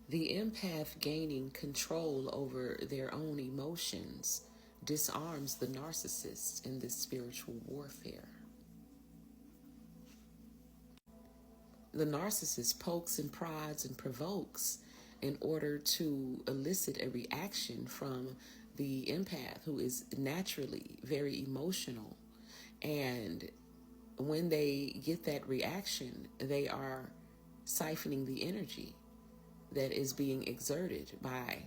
The empath gaining control over their own emotions disarms the narcissist in this spiritual warfare. The narcissist pokes and prods and provokes in order to elicit a reaction from the empath, who is naturally very emotional. And when they get that reaction, they are siphoning the energy that is being exerted by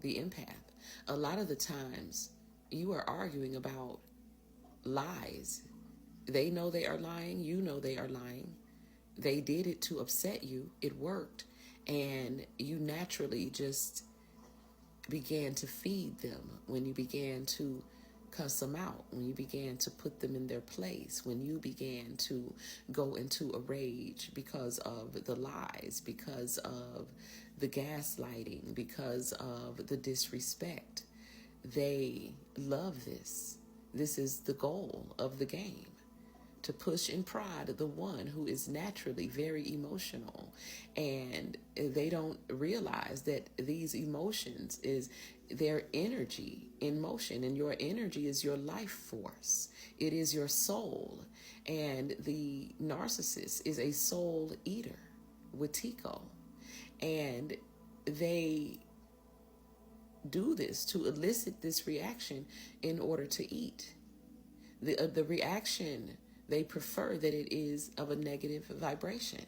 the empath. A lot of the times, you are arguing about lies. They know they are lying, you know they are lying. They did it to upset you, it worked, and you naturally just began to feed them when you began to cuss them out, when you began to put them in their place, when you began to go into a rage because of the lies, because of the gaslighting, because of the disrespect. They love this. This is the goal of the game, to push and prod the one who is naturally very emotional. And they don't realize that these emotions is their energy in motion, and your energy is your life force. It is your soul. And the narcissist is a soul eater with Tico. And they do this to elicit this reaction in order to eat. The reaction, they prefer that it is of a negative vibration,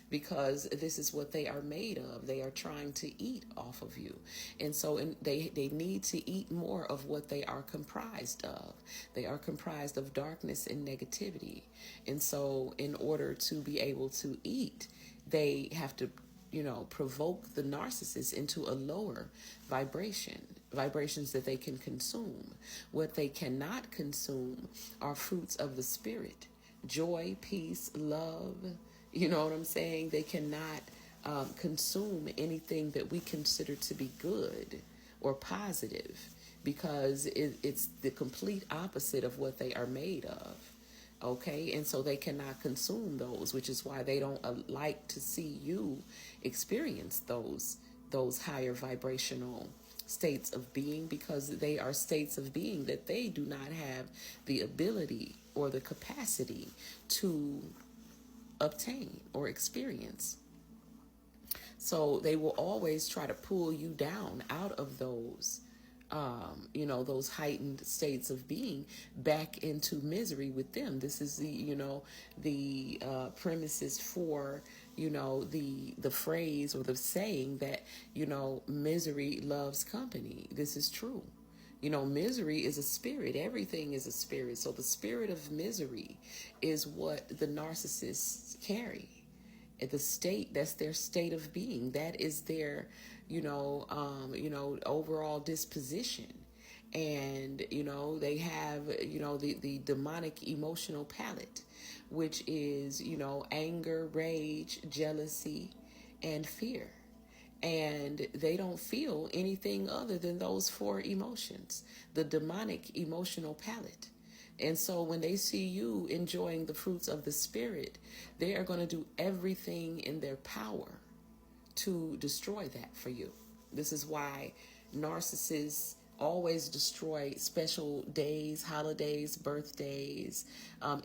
because this is what they are made of. They are trying to eat off of you. And so they need to eat more of what they are comprised of. They are comprised of darkness and negativity. And so in order to be able to eat, they have to provoke the narcissist into a lower vibration, vibrations that they can consume. What they cannot consume are fruits of the spirit: joy, peace, love. You know what I'm saying? They cannot consume anything that we consider to be good or positive, because it's the complete opposite of what they are made of. Okay, and so they cannot consume those, which is why they don't like to see you experience those higher vibrational states of being, because they are states of being that they do not have the ability or the capacity to obtain or experience. So they will always try to pull you down out of those heightened states of being back into misery with them. This is the premises for, the phrase or the saying that, misery loves company. This is true. Misery is a spirit. Everything is a spirit. So the spirit of misery is what the narcissists carry. The state, that's their state of being. That is their, overall disposition. And, they have, the demonic emotional palette, which is, anger, rage, jealousy, and fear. And they don't feel anything other than those four emotions, the demonic emotional palette. And so when they see you enjoying the fruits of the Spirit, they are going to do everything in their power to destroy that for you. This is why narcissists always destroy special days, holidays, birthdays,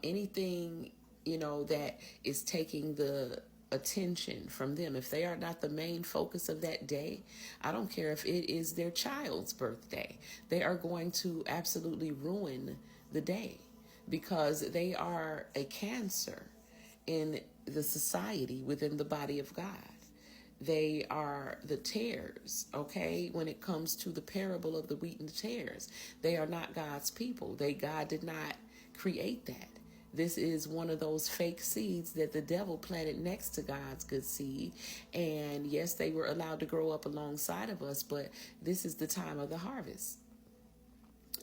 anything, that is taking the attention from them. If they are not the main focus of that day, I don't care if it is their child's birthday, they are going to absolutely ruin the day, because they are a cancer in the society within the body of God. They are the tares, okay? When it comes to the parable of the wheat and the tares, they are not God's people. God did not create that. This is one of those fake seeds that the devil planted next to God's good seed. And yes, they were allowed to grow up alongside of us, but this is the time of the harvest.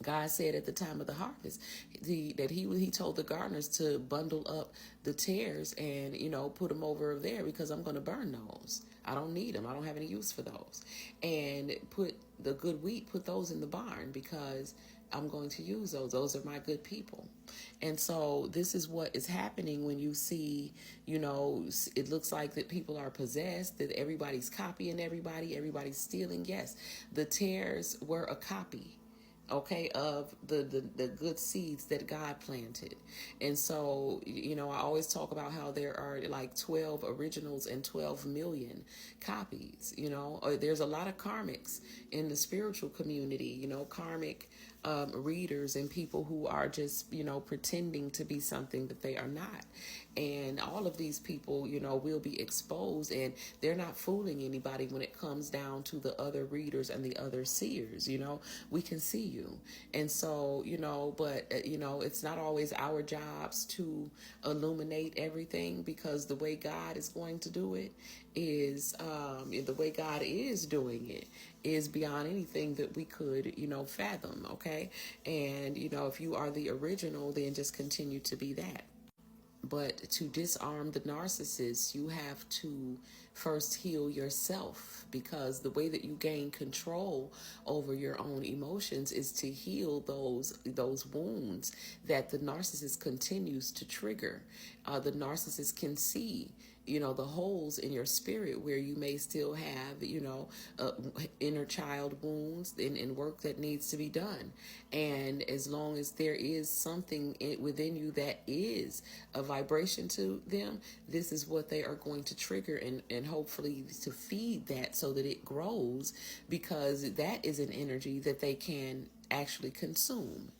God said at the time of the harvest that he told the gardeners to bundle up the tares and, put them over there, because I'm going to burn those. I don't need them. I don't have any use for those. And put the good wheat, put those in the barn, because I'm going to use those. Those are my good people. And so this is what is happening when you see, it looks like that people are possessed, that everybody's copying everybody, everybody's stealing. Yes, the tares were a copy, okay, of the good seeds that God planted. And so, I always talk about how there are like 12 originals and 12 million copies, or there's a lot of karmics in the spiritual community, karmic readers and people who are just, pretending to be something that they are not. And all of these people, will be exposed, and they're not fooling anybody when it comes down to the other readers and the other seers. We can see you. And so, but, it's not always our jobs to illuminate everything, because the way God is going to do it is, the way God is doing it is beyond anything that we could, fathom. Okay. And, if you are the original, then just continue to be that. But to disarm the narcissist, you have to first heal yourself, because the way that you gain control over your own emotions is to heal those wounds that the narcissist continues to trigger. The narcissist can see, the holes in your spirit where you may still have, inner child wounds and work that needs to be done. And as long as there is something within you that is a vibration to them, this is what they are going to trigger, and hopefully to feed that so that it grows, because that is an energy that they can actually consume.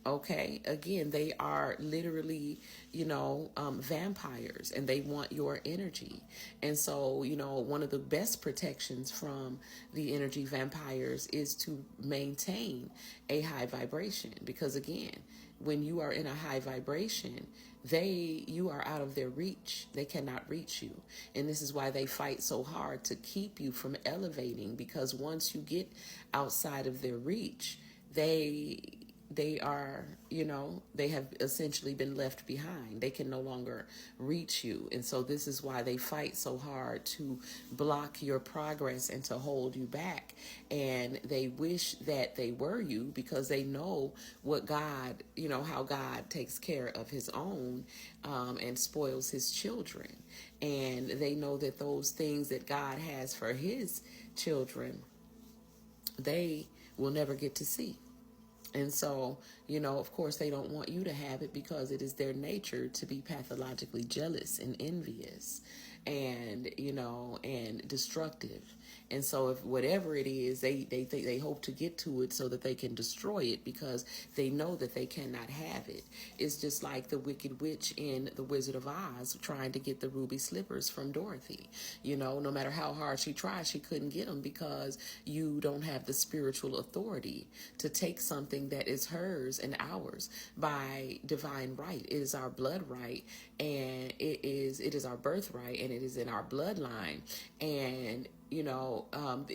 Okay, again, they are literally, vampires, and they want your energy. And so, one of the best protections from the energy vampires is to maintain a high vibration, because again, when you are in a high vibration, you are out of their reach. They cannot reach you. And this is why they fight so hard to keep you from elevating, because once you get outside of their reach, they are, they have essentially been left behind. They can no longer reach you. And so this is why they fight so hard to block your progress and to hold you back. And they wish that they were you, because they know what God, how God takes care of his own, and spoils his children. And they know that those things that God has for his children, they will never get to see. And so, of course, they don't want you to have it, because it is their nature to be pathologically jealous and envious and, and destructive. And so if whatever it is, they hope to get to it so that they can destroy it, because they know that they cannot have it. It's just like the Wicked Witch in The Wizard of Oz trying to get the ruby slippers from Dorothy. No matter how hard she tried, she couldn't get them, because you don't have the spiritual authority to take something that is hers and ours by divine right. It is our blood right, and it is our birthright, and it is in our bloodline. And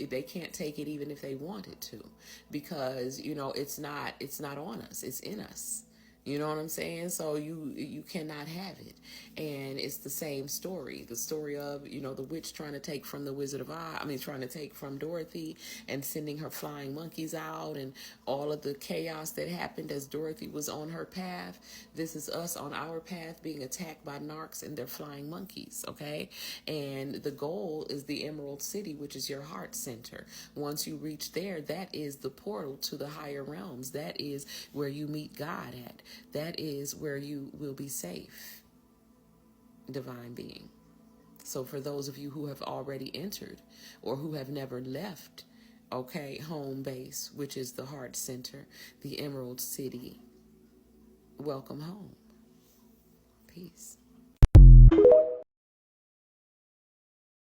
they can't take it even if they wanted to, because it's not on us, it's in us. You know what I'm saying? So you cannot have it. And it's the same story. The story of, the witch trying to take from the Wizard of Oz, trying to take from Dorothy and sending her flying monkeys out, and all of the chaos that happened as Dorothy was on her path. This is us on our path being attacked by narcs and their flying monkeys, okay? And the goal is the Emerald City, which is your heart center. Once you reach there, that is the portal to the higher realms. That is where you meet God at. That is where you will be safe, divine being. So for those of you who have already entered or who have never left, okay, home base, which is the heart center, the Emerald City, welcome home. Peace.